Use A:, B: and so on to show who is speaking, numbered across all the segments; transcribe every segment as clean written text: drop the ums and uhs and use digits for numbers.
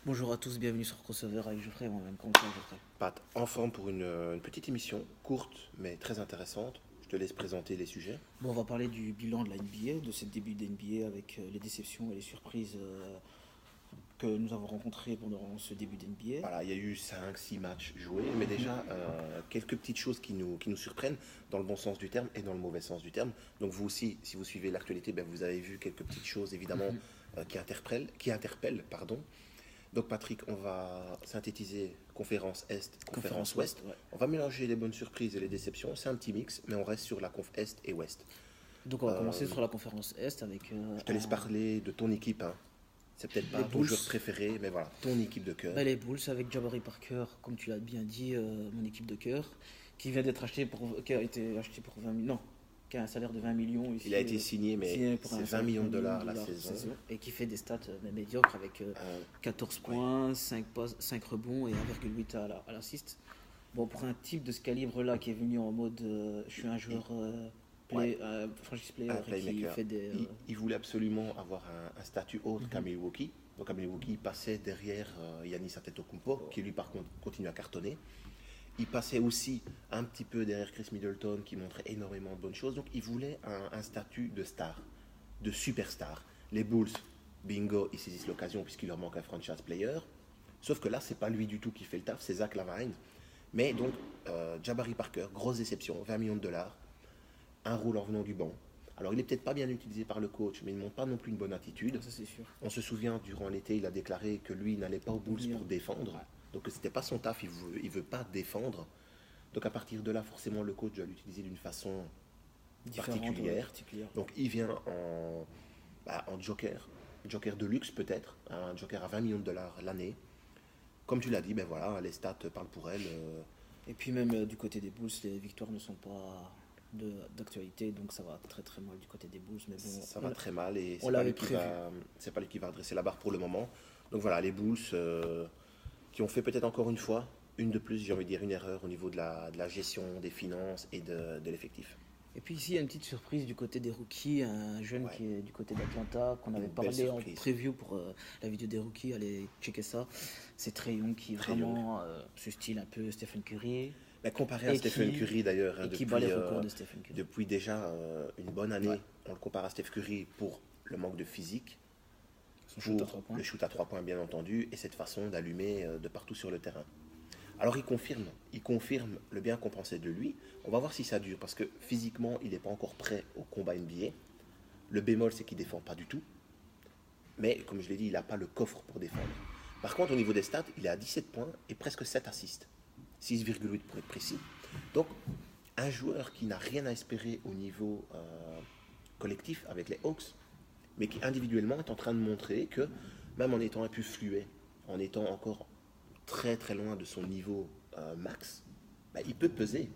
A: Bonjour à tous, bienvenue sur Crossover avec Geoffrey et moi-même. Comment ça va, Geoffrey?
B: Pat, en forme pour une petite émission, courte mais très intéressante. Je te laisse présenter les sujets.
A: Bon, on va parler du bilan de la NBA, de ce début de NBA avec les déceptions et les surprises que nous avons rencontrées pendant ce début de NBA.
B: Voilà, il y a eu 5, 6 matchs joués, mais déjà quelques petites choses qui nous surprennent dans le bon sens du terme et dans le mauvais sens du terme. Donc vous aussi, si vous suivez l'actualité, ben, vous avez vu quelques petites choses évidemment qui interpellent, pardon. Donc Patrick, on va synthétiser conférence Est, conférence Ouest.
A: Ouais.
B: On va mélanger les bonnes surprises et les déceptions. C'est un petit mix, mais on reste sur la conf Est et Ouest.
A: Donc on va commencer sur la conférence Est avec
B: Je te laisse parler de ton équipe, hein. C'est peut-être pas
A: les
B: ton
A: Bulls.
B: joueur préféré, mais voilà, ton équipe de cœur.
A: Les Bulls avec Jabari Parker, comme tu l'as bien dit, mon équipe de cœur, qui vient d'être acheté qui a été acheté pour 20 millions. Non, qui a un salaire de 20 millions ici.
B: Il a été signé, mais
A: pour
B: c'est
A: un
B: 20
A: salaire
B: millions de
A: de
B: dollars la saison.
A: et qui fait des stats médiocres avec 14 points, 5 passes, 5 rebonds et 1,8 à l'assist. Bon, pour un type de ce calibre-là qui est venu en mode je suis un joueur franchise player
B: Un
A: et qui
B: playmaker.
A: fait des.
B: Il voulait absolument avoir un statut autre qu'à Milwaukee. Donc à Milwaukee, il passait derrière Giannis Antetokounmpo, qui lui par contre continue à cartonner. Il passait aussi un petit peu derrière Chris Middleton, qui montrait énormément de bonnes choses. Donc il voulait un statut de star, de superstar. Les Bulls, bingo, ils saisissent l'occasion puisqu'il leur manque un franchise player. Sauf que là, c'est pas lui du tout qui fait le taf, c'est Zach LaVine. Mais donc, Jabari Parker, grosse déception, 20 millions de dollars, un rôle en venant du banc. Alors, il n'est peut-être pas bien utilisé par le coach, mais il ne montre pas non plus une bonne attitude.
A: Ça, c'est sûr.
B: On se souvient, durant l'été, il a déclaré que lui n'allait pas aux Bulls
A: Bien.
B: pour défendre.
A: Ouais.
B: Donc, ce n'était pas son taf, il veut pas défendre. Donc, à partir de là, forcément, le coach doit l'utiliser d'une façon
A: Différente,
B: particulière.
A: particulière.
B: Donc, il vient en joker de luxe peut-être, un joker à 20 millions de dollars l'année. Comme tu l'as dit, ben voilà, les stats parlent pour elle.
A: Et puis même du côté des Bulls, les victoires ne sont pas d'actualité, donc ça va très très mal du côté des Bulls. Mais bon,
B: Ça va très mal et
A: on l'avait prévu.
B: c'est pas lui qui va redresser la barre pour le moment. Donc voilà, les Bulls qui ont fait peut-être encore une fois, une de plus, j'ai envie de dire une erreur au niveau de la gestion des finances et de l'effectif.
A: Et puis ici, il y a une petite surprise du côté des rookies, un jeune
B: Ouais.
A: qui est du côté d'Atlanta, qu'on avait
B: Une belle
A: parlé en
B: surprise.
A: preview pour la vidéo des rookies, allez checker ça. C'est Trae Young qui est
B: Trae
A: vraiment ce style un peu Stephen Curry,
B: Mais comparé à
A: Et
B: Stephen
A: qui-
B: Curry d'ailleurs, hein,
A: et qui bat les records de Stephen Curry.
B: depuis déjà une bonne année,
A: Ouais.
B: on le compare à Steph Curry pour le manque de physique,
A: Son shoot à
B: pour
A: 3 points.
B: le shoot à 3 points bien entendu, et cette façon d'allumer de partout sur le terrain. Alors il confirme le bien qu'on pensait de lui. On va voir si ça dure, parce que physiquement, il n'est pas encore prêt au combat NBA. Le bémol, c'est qu'il ne défend pas du tout. Mais comme je l'ai dit, il n'a pas le coffre pour défendre. Par contre, au niveau des stats, il est à 17 points et presque 7 assists. 6,8 pour être précis. Donc, un joueur qui n'a rien à espérer au niveau collectif avec les Hawks, mais qui individuellement est en train de montrer que, même en étant un peu fluet, en étant encore très très loin de son niveau max, bah, il peut peser.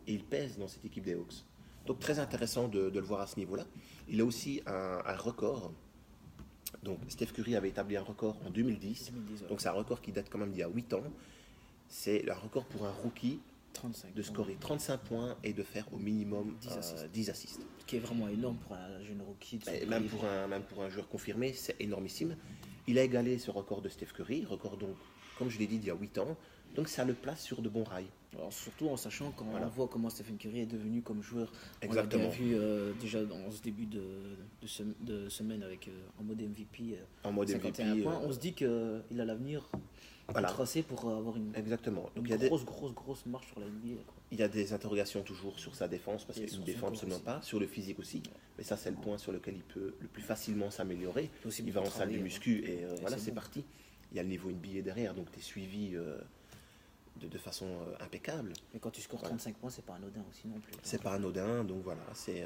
B: Et il pèse dans cette équipe des Hawks. Donc très intéressant de le voir à ce niveau-là. Il a aussi un record. Donc Steph Curry avait établi un record en 2010.
A: 2010, ouais.
B: Donc c'est un record qui date quand même d'il y a 8 ans. C'est un record pour un rookie
A: 35
B: de
A: points,
B: scorer 35 points et de faire au minimum
A: 10 assists.
B: 10 assists.
A: ce qui est vraiment énorme pour un jeune rookie. De son
B: Et même
A: calibre.
B: pour un joueur confirmé, c'est énormissime. Il a égalé ce record de Steph Curry, record donc, comme je l'ai dit, d'il y a 8 ans. Donc ça le place sur de bons rails.
A: Alors, surtout en sachant quand
B: Voilà.
A: on voit comment Stephen Curry est devenu comme joueur.
B: Exactement.
A: On l'a bien vu déjà dans ce début de semaine avec en mode MVP.
B: En mode
A: 51
B: MVP,
A: points. On se dit qu'il a l'avenir
B: Voilà.
A: tracé pour avoir une
B: Exactement. Donc
A: grosse marche sur la NBA. Quoi.
B: il y a des interrogations toujours sur sa défense, parce
A: Et
B: qu'il
A: sur
B: ne
A: son
B: défend
A: corps
B: absolument
A: aussi.
B: pas, sur le physique aussi. Mais ça, c'est le point sur lequel il peut le plus facilement s'améliorer.
A: peut aussi
B: Il va en
A: beaucoup
B: salle de
A: travailler,
B: muscu et voilà,
A: c'est
B: c'est
A: bon.
B: parti. Il y a le niveau NBA derrière, donc tu es suivi de façon impeccable.
A: Mais quand tu scores
B: Voilà.
A: 35 points, c'est pas anodin aussi non plus.
B: C'est pas anodin, donc voilà, c'est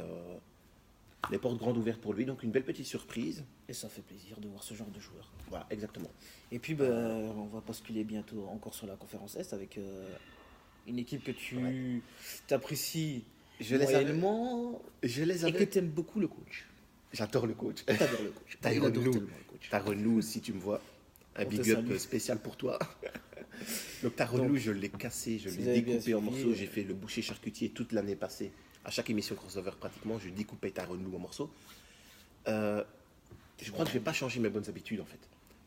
B: les portes grandes ouvertes pour lui, donc une belle petite surprise.
A: Et ça fait plaisir de voir ce genre de joueur.
B: Voilà, exactement.
A: Et puis, on va basculer bientôt encore sur la conférence Est avec une équipe que tu apprécies
B: Je les avais-
A: moyennement
B: Je les
A: et que
B: avais.
A: tu aimes beaucoup le coach.
B: J'adore le coach.
A: T'adores le coach. Il
B: Tyronn
A: adore
B: Lue.
A: tellement le coach.
B: Tyronn Lue, si tu me vois, un
A: On te
B: big up
A: salue.
B: spécial pour toi. Donc Tyronn
A: Donc,
B: Lue, je l'ai cassé, je
A: si
B: l'ai
A: vous avez bien
B: découpé en
A: suivi,
B: morceaux. J'ai fait le boucher charcutier toute l'année passée. À chaque émission crossover, pratiquement, je découpais Tyronn Lue en morceaux. Je crois que je vais pas changer mes bonnes habitudes, en fait.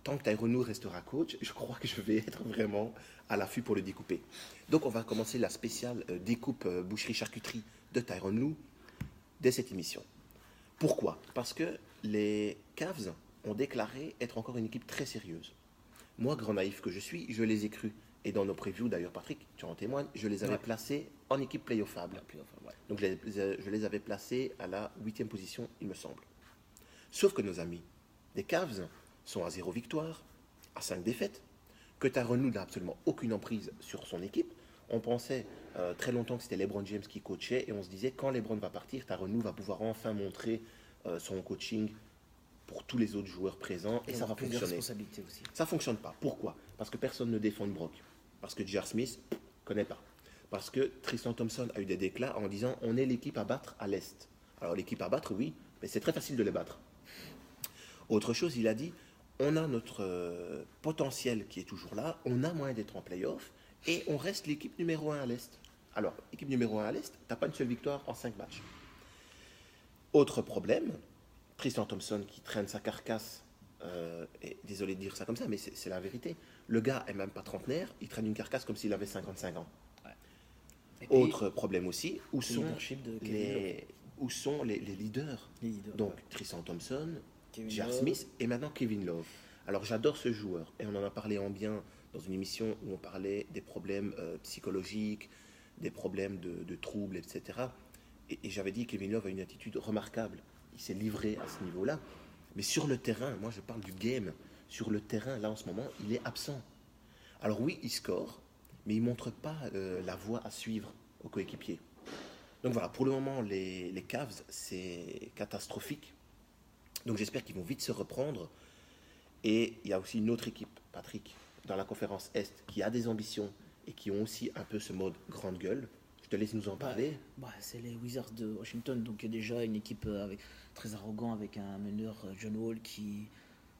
B: tant que Tyronn Lue restera coach, je crois que je vais être vraiment à l'affût pour le découper. Donc on va commencer la spéciale découpe boucherie-charcuterie de Tyronn Lue dès cette émission. Pourquoi? Parce que les Cavs ont déclaré être encore une équipe très sérieuse. Moi, grand naïf que je suis, je les ai crus. Et dans nos previews, d'ailleurs, Patrick, tu en témoignes, je les avais placés en équipe playoffable. Donc je les avais placés à la 8e position, il me semble. Sauf que nos amis des Cavs sont à 0 victoire, à 5 défaites, que Tyronn Lue n'a absolument aucune emprise sur son équipe. On pensait très longtemps que c'était LeBron James qui coachait, et on se disait, quand LeBron va partir, Tyronn Lue va pouvoir enfin montrer son coaching pour tous les autres joueurs présents, et ça va fonctionner. Ça ne fonctionne pas. Pourquoi? Parce que personne ne défend Brock. Parce que J.R. Smith ne connaît pas. Parce que Tristan Thompson a eu des déclats en disant, on est l'équipe à battre à l'Est. Alors l'équipe à battre, oui, mais c'est très facile de les battre. Autre chose, il a dit, on a notre potentiel qui est toujours là, on a moyen d'être en play-off, et on reste l'équipe numéro 1 à l'Est. Alors, équipe numéro 1 à l'Est, tu n'as pas une seule victoire en 5 matchs. Autre problème, Tristan Thompson qui traîne sa carcasse, et désolé de dire ça comme ça, mais c'est la vérité. Le gars est même pas trentenaire, il traîne une carcasse comme s'il avait 55 ans. Ouais. Autre problème aussi, où sont les leaders, donc Tristan Thompson, J.R. Smith et maintenant Kevin Love. Alors j'adore ce joueur, et on en a parlé en bien dans une émission où on parlait des problèmes psychologiques, des problèmes de troubles, etc. Et j'avais dit que Kevin Love a une attitude remarquable. Il s'est livré à ce niveau-là. Mais sur le terrain, moi je parle du game, sur le terrain, là en ce moment, il est absent. Alors oui, il score, mais il ne montre pas la voie à suivre aux coéquipiers. Donc voilà, pour le moment, les Cavs, c'est catastrophique. Donc j'espère qu'ils vont vite se reprendre. Et il y a aussi une autre équipe, Patrick, dans la conférence Est, qui a des ambitions et qui ont aussi un peu ce mode grande gueule. Je te laisse nous en parler.
A: C'est les Wizards de Washington, donc déjà une équipe très arrogant avec un meneur, John Wall, qui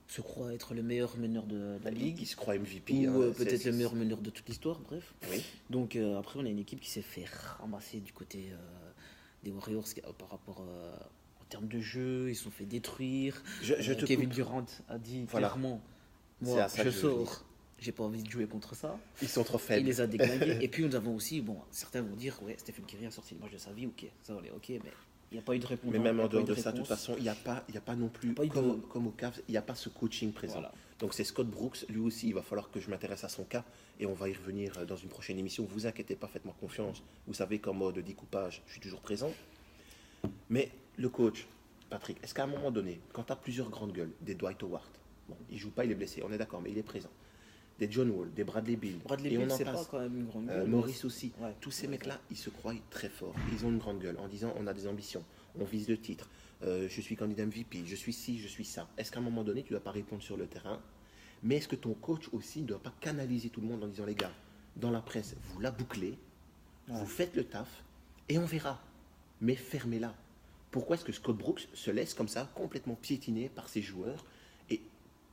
A: se croit être le meilleur meneur de la ligue.
B: Il se croit MVP.
A: Ou peut-être le meilleur meneur de toute l'histoire, bref.
B: Oui.
A: Donc après, on a une équipe qui s'est fait ramasser du côté des Warriors par rapport en termes de jeu. Ils se sont fait détruire. Kevin Durant a dit clairement, moi je sors. J'ai pas envie de jouer contre ça.
B: Ils sont trop faibles.
A: Il les a déglingués. Et puis nous avons aussi, certains vont dire, ouais, Stephen Curry a sorti le match de sa vie, ok, ça on est ok, mais il n'y a pas eu de réponse.
B: Mais même en dehors de ça, de toute façon, il n'y a pas non plus, comme au Cavs, il n'y a pas ce coaching présent. Voilà. Donc c'est Scott Brooks, lui aussi, il va falloir que je m'intéresse à son cas, et on va y revenir dans une prochaine émission. Vous inquiétez pas, faites-moi confiance. Vous savez qu'en mode découpage, je suis toujours présent. Mais le coach, Patrick, est-ce qu'à un moment donné, quand tu as plusieurs grandes gueules, des Dwight Howard, bon, il ne joue pas, il est blessé, on est d'accord, mais il est présent. Des John Wall, des Bradley Beal,
A: et on en passe. Pas quand même une grande gueule.
B: Maurice aussi. Ouais, tous ces mecs-là, ils se croient très forts. Ils ont une grande gueule en disant on a des ambitions, on vise le titre, je suis candidat MVP, je suis ci, je suis ça. Est-ce qu'à un moment donné, tu ne dois pas répondre sur le terrain? Mais est-ce que ton coach aussi ne doit pas canaliser tout le monde en disant les gars, dans la presse, vous la bouclez, vous faites le taf, et on verra. Mais fermez-la. Pourquoi est-ce que Scott Brooks se laisse comme ça, complètement piétiner par ses joueurs? Et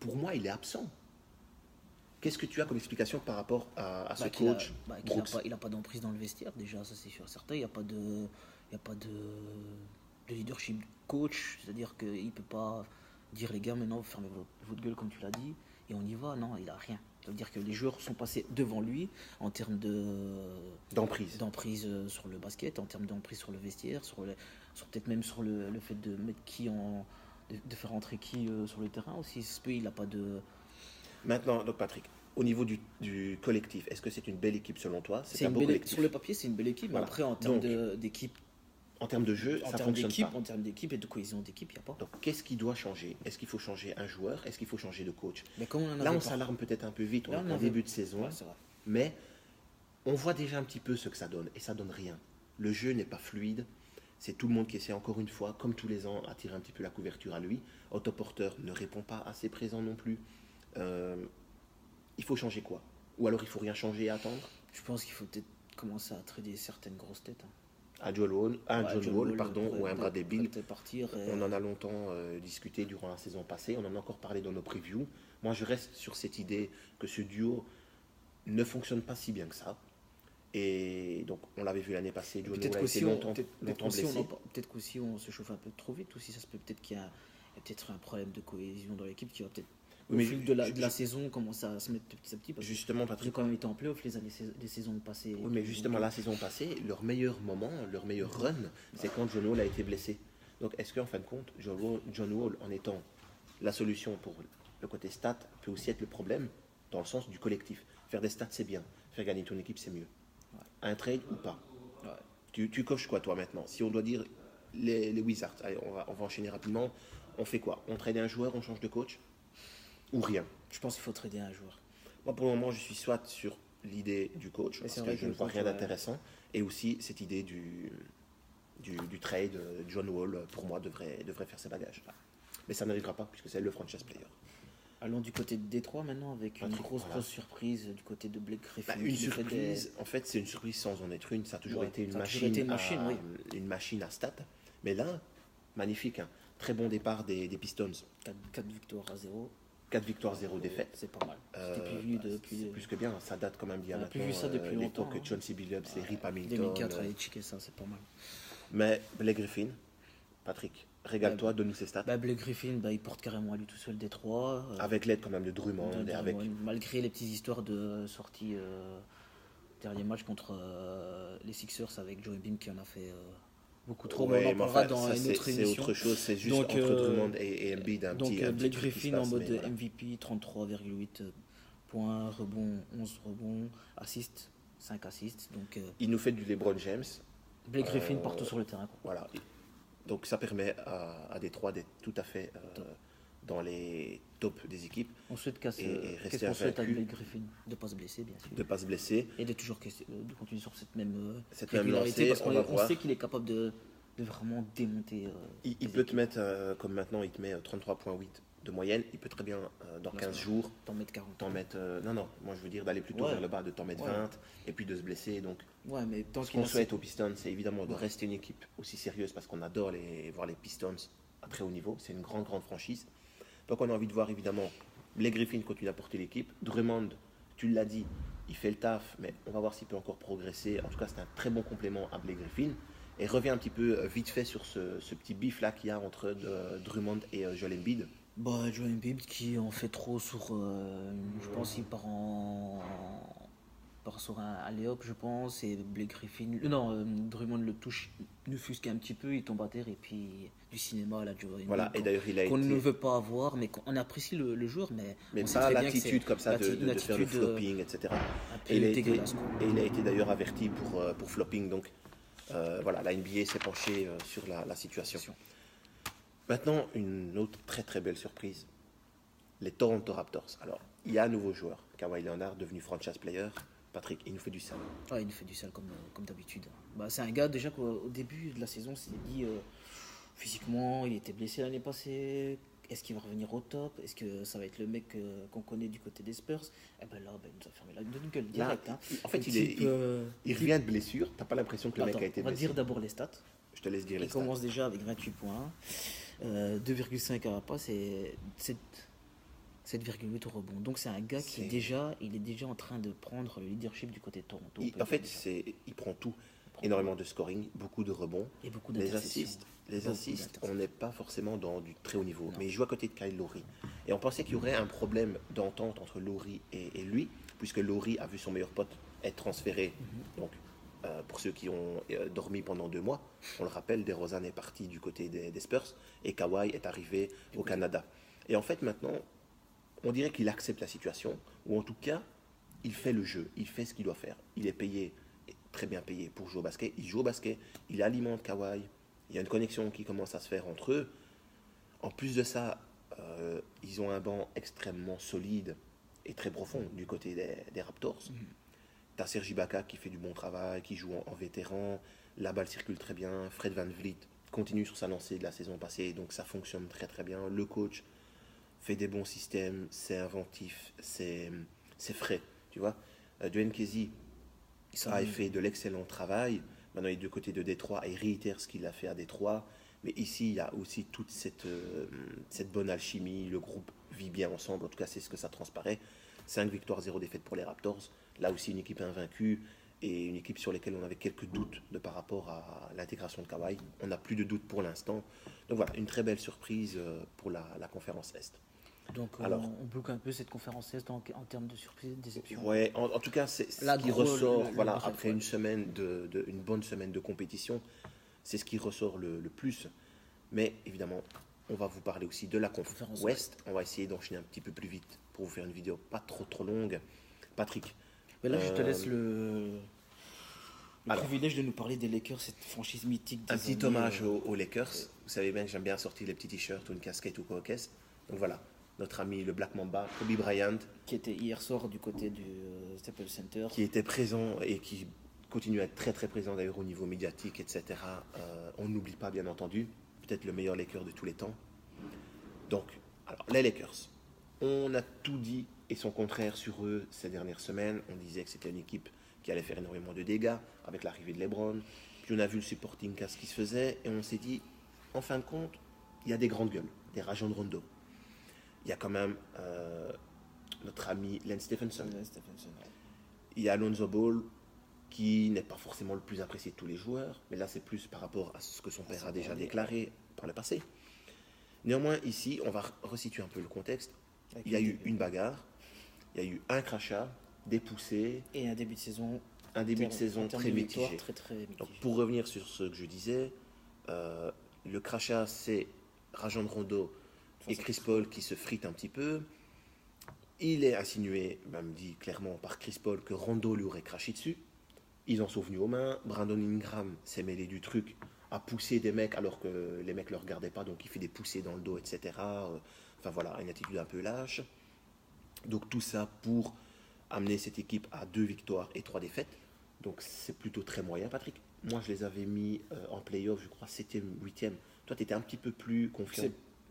B: pour moi, il est absent. Qu'est-ce que tu as comme explication par rapport à ce coach
A: Il n'a pas d'emprise dans le vestiaire, déjà, ça c'est sûr certain. Il n'y a pas de leadership coach, c'est-à-dire qu'il ne peut pas dire les gars, maintenant vous fermez votre gueule comme tu l'as dit, et on y va. Non, il n'a rien. Ça veut dire que les joueurs sont passés devant lui en termes d'emprise sur le basket, en termes d'emprise sur le vestiaire, peut-être même sur le fait de mettre de faire entrer qui sur le terrain aussi. Il n'a pas de...
B: Maintenant, donc Patrick, au niveau du collectif, est-ce que c'est une belle équipe selon toi?
A: C'est un beau collectif. Sur le papier, c'est une belle équipe, voilà. Mais après, en termes d'équipe...
B: En termes de jeu, ça ne fonctionne pas.
A: En termes d'équipe et de cohésion d'équipe, il n'y a pas.
B: Donc, qu'est-ce qui doit changer? Est-ce qu'il faut changer un joueur? Est-ce qu'il faut changer de coach?
A: Mais
B: là, on s'alarme peut-être un peu vite, on est en début de saison, mais on voit déjà un petit peu ce que ça donne, et ça donne rien. Le jeu n'est pas fluide, c'est tout le monde qui essaie encore une fois, comme tous les ans, à tirer un petit peu la couverture à lui. Autoporteur ne répond pas assez présent non plus. Il faut changer quoi? Ou alors il faut rien changer et attendre?
A: Je pense qu'il faut peut-être commencer à trader certaines grosses têtes.
B: Un John Wall, ou un Bradley Beal. On en a longtemps discuté durant la saison passée, on en a encore parlé dans nos previews. Moi je reste sur cette idée que ce duo ne fonctionne pas si bien que ça. Et donc on l'avait vu l'année passée, John Wall a été longtemps blessé.
A: Peut-être qu'aussi on se chauffe un peu trop vite, ou si ça se peut, peut-être qu'il y a peut-être un problème de cohésion dans l'équipe qui va peut-être au
B: Mais
A: fil de la saison, commence à se mettre petit à petit. Parce
B: justement,
A: qu'ils ont
B: Patrick,
A: quand même été en playoff les saisons passées.
B: oui, mais justement, la saison passée, leur meilleur moment, leur meilleur run, c'est quand John Wall a été blessé. Donc, est-ce qu'en fin de compte, John Wall, en étant la solution pour le côté stat, peut aussi être le problème dans le sens du collectif. Faire des stats, c'est bien. Faire gagner ton équipe, c'est mieux. Un trade ou pas. Tu coches quoi, toi, maintenant? Si on doit dire les Wizards, allez, on va enchaîner rapidement. On fait quoi? On trade un joueur, on change de coach? Ou rien?
A: Je pense qu'il faut trader un joueur.
B: Moi, pour le moment, je suis soit sur l'idée du coach,
A: Mais
B: parce
A: c'est
B: que
A: vrai
B: je
A: que
B: ne
A: le
B: vois
A: coach,
B: rien
A: ouais.
B: d'intéressant, et aussi cette idée du trade. John Wall, pour moi, devrait faire ses bagages. Mais ça n'arrivera pas, puisque c'est le franchise player.
A: Allons du côté de Détroit maintenant avec une
B: Patrick,
A: grosse,
B: voilà.
A: grosse surprise du côté de Blake Griffin.
B: Une
A: qui nous fait
B: surprise, en fait, c'est une surprise sans en être une. Ça a toujours
A: Ouais,
B: été une
A: ça a toujours
B: machine,
A: été une machine, oui.
B: une machine à stats. Mais là, magnifique. Hein. Très bon départ des Pistons.
A: 4 victoires à 0.
B: 4 victoires, 0 défaites.
A: C'est pas mal. C'était plus venu depuis
B: C'est plus que bien. Ça date quand même d'il y a
A: On a plus
B: maintenant
A: vu ça depuis longtemps,
B: l'époque
A: hein.
B: Chauncey Billups, c'est Rip Hamilton.
A: 2004, allez checker ça, c'est pas mal.
B: Mais Blake Griffin, Patrick, régale-toi, donne-nous ses stats.
A: Blake Griffin, il porte carrément à lui tout seul Détroit.
B: Avec l'aide quand même de Drummond. Et avec...
A: Malgré les petites histoires de sortie dernier match contre les Sixers avec Joe Embiid qui en a fait beaucoup trop.
B: Ouais,
A: mais on en parlera
B: enfin,
A: dans
B: ça,
A: une autre
B: c'est
A: émission.
B: autre chose, c'est juste
A: Donc,
B: entre Drummond et Embiid un
A: donc
B: petit un
A: Blake
B: petit truc qui se
A: Griffin en
B: passe,
A: mode
B: mais voilà.
A: MVP, 33,8 points, rebonds, 11 rebonds, assists, 5 assists. Donc
B: Il nous fait du LeBron James.
A: Blake Griffin partout sur le terrain, quoi.
B: Voilà. Donc ça permet à Détroit d'être tout à fait dans les tops des équipes,
A: On souhaite
B: et rester
A: qu'est-ce qu'on souhaite à
B: invaincu.
A: Blake Griffin? De ne pas se blesser, bien sûr.
B: de ne pas se blesser.
A: Et de toujours de continuer sur cette même
B: Cette même
A: régularité,
B: lancée,
A: parce
B: on va
A: qu'on
B: voir.
A: sait qu'il est capable de vraiment démonter.
B: Il
A: les
B: peut te
A: équipes.
B: mettre, comme maintenant, il te met 33,8 de moyenne. Il peut très bien, dans 15 jours,
A: T'en mettre 40.
B: t'en mettre... non, moi je veux dire d'aller plutôt
A: Ouais.
B: vers le bas, de t'en mettre
A: Ouais.
B: 20, et puis de se blesser. Donc
A: Ouais, mais tant
B: ce
A: qu'il
B: qu'on
A: a
B: souhaite aux Pistons, c'est évidemment de
A: Ouais.
B: rester une équipe aussi sérieuse, parce qu'on adore voir les Pistons à très haut niveau. C'est une grande, grande franchise. Donc on a envie de voir évidemment Blake Griffin continue à porter l'équipe. Drummond, tu l'as dit, il fait le taf, mais on va voir s'il peut encore progresser. En tout cas, c'est un très bon complément à Blake Griffin. Et revient un petit peu vite fait sur ce petit bif là qu'il y a entre Drummond et Joel Embiid.
A: Joe Embiid qui en fait trop sur. Je pense qu'il part sur un alley-up, je pense. Et Blake Griffin. Non, Drummond le touche, nous fusque un petit peu, il tombe à terre. Et puis du cinéma, là, Joe Embiid.
B: Voilà, et d'ailleurs, il a
A: Qu'on
B: été.
A: ne veut pas avoir, mais qu'on apprécie le joueur. Mais
B: Mais
A: on sait
B: pas
A: très bien que
B: l'attitude
A: c'est
B: comme ça de
A: une
B: faire le
A: attitude,
B: flopping, etc.
A: un peu
B: Et il a été,
A: dégueulasse, quoi.
B: et il a été d'ailleurs averti pour flopping. Donc voilà, la NBA s'est penchée sur la situation. Maintenant, une autre très très belle surprise. Les Toronto Raptors. Alors, il y a un nouveau joueur, Kawhi Leonard, devenu franchise player. Patrick, il nous fait du sale.
A: Ouais, il nous fait du sale comme d'habitude. C'est un gars déjà qu'au début de la saison, on s'est dit physiquement, il était blessé l'année passée. Est-ce qu'il va revenir au top? Est-ce que ça va être le mec qu'on connaît du côté des Spurs? Et ben là, il nous a fermé la gueule direct.
B: Là,
A: Hein.
B: en fait,
A: Le
B: il
A: type,
B: revient de blessure. T'as pas l'impression que le mec
A: Attends,
B: a été
A: on va
B: blessé.
A: dire d'abord les stats.
B: Je te laisse dire les
A: Il
B: stats.
A: commence déjà avec 28 points, 2,5 à la passe et 7,8 au rebond. Donc c'est un gars qui il est déjà en train de prendre le leadership du côté de Toronto.
B: En fait, il prend tout. Énormément de scoring, beaucoup de rebonds.
A: et beaucoup
B: Les
A: d'interceptions.
B: assists, on n'est pas forcément dans du très haut niveau.
A: Non.
B: Mais il joue à côté de Kyle Lowry. Et on pensait qu'il y aurait un problème d'entente entre Lowry et lui, puisque Lowry a vu son meilleur pote être transféré. Donc, pour ceux qui ont dormi pendant 2 mois, on le rappelle, DeRozan est parti du côté des Spurs et Kawhi est arrivé au Canada. Et en fait, maintenant, on dirait qu'il accepte la situation, ou en tout cas, il fait le jeu, il fait ce qu'il doit faire. Il est payé, très bien payé pour jouer au basket. Il joue au basket, il alimente Kawhi. Il y a une connexion qui commence à se faire entre eux. En plus de ça, ils ont un banc extrêmement solide et très profond du côté des Raptors. Tu as Serge Ibaka qui fait du bon travail, qui joue en vétéran. La balle circule très bien. Fred VanVleet continue sur sa lancée de la saison passée, donc ça fonctionne très très bien. Le coach fait des bons systèmes, c'est inventif, c'est frais, tu vois. Dwayne Casey a fait de l'excellent travail. Maintenant, il est du côté de Détroit et il réitère ce qu'il a fait à Détroit. Mais ici, il y a aussi toute cette bonne alchimie. Le groupe vit bien ensemble. En tout cas, c'est ce que ça transparaît. 5 victoires, 0 défaites pour les Raptors. Là aussi, une équipe invaincue et une équipe sur laquelle on avait quelques doutes par rapport à l'intégration de Kawhi. On n'a plus de doutes pour l'instant. Donc voilà, une très belle surprise pour la conférence Est.
A: Donc
B: Alors,
A: on bloque un peu cette conférence Est en termes de surprise et de déception.
B: ouais, en tout cas, c'est ce
A: Là,
B: qui
A: gros,
B: ressort,
A: le
B: voilà,
A: bref,
B: après
A: ouais.
B: une semaine une bonne semaine de compétition, c'est ce qui ressort le plus. Mais évidemment, on va vous parler aussi de la conférence
A: Conférence
B: Ouest. On va essayer d'enchaîner un petit peu plus vite pour vous faire une vidéo pas trop longue. Patrick,
A: Mais là, je te laisse le
B: alors,
A: privilège de nous parler des Lakers, cette franchise mythique des
B: un petit
A: années,
B: hommage aux Lakers. Vous savez bien que j'aime bien sortir les petits t-shirts ou une casquette ou quoi au caisse. Donc voilà, notre ami le Black Mamba, Kobe Bryant,
A: qui était hier soir du côté du Staples Center.
B: qui était présent et qui continue à être très présent d'ailleurs au niveau médiatique, etc. On n'oublie pas bien entendu, peut-être le meilleur Lakers de tous les temps. Donc, alors les Lakers, on a tout dit et son contraire sur eux ces dernières semaines. On disait que c'était une équipe qui allait faire énormément de dégâts avec l'arrivée de LeBron. Puis on a vu le supporting cast qui se faisait et on s'est dit, en fin de compte, il y a des grandes gueules, des Rajon Rondo. Il y a quand même notre ami Lance Stephenson. Il y a Alonzo Ball, qui n'est pas forcément le plus apprécié de tous les joueurs, mais là c'est plus par rapport à ce que son père a déjà déclaré par le passé. Néanmoins, ici, on va resituer un peu le contexte. Il y a eu une bagarre, il y a eu un crachat, des poussées,
A: et un début de saison,
B: très mitigé.
A: Très mitigé.
B: Donc, pour revenir sur ce que je disais, le crachat, c'est Rajon Rondo et Chris Paul qui se fritent un petit peu. Il est insinué, même dit clairement par Chris Paul, que Rondo lui aurait craché dessus. Ils en sont venus aux mains. Brandon Ingram s'est mêlé du truc, a poussé des mecs alors que les mecs ne le regardaient pas, donc il fait des poussées dans le dos, etc. Enfin voilà, une attitude un peu lâche. Donc tout ça pour amener cette équipe à 2 victoires et 3 défaites. Donc c'est plutôt très moyen, Patrick. Moi, je les avais mis en play-off, je crois, 7e, 8e. Toi, tu étais un petit peu plus confiant.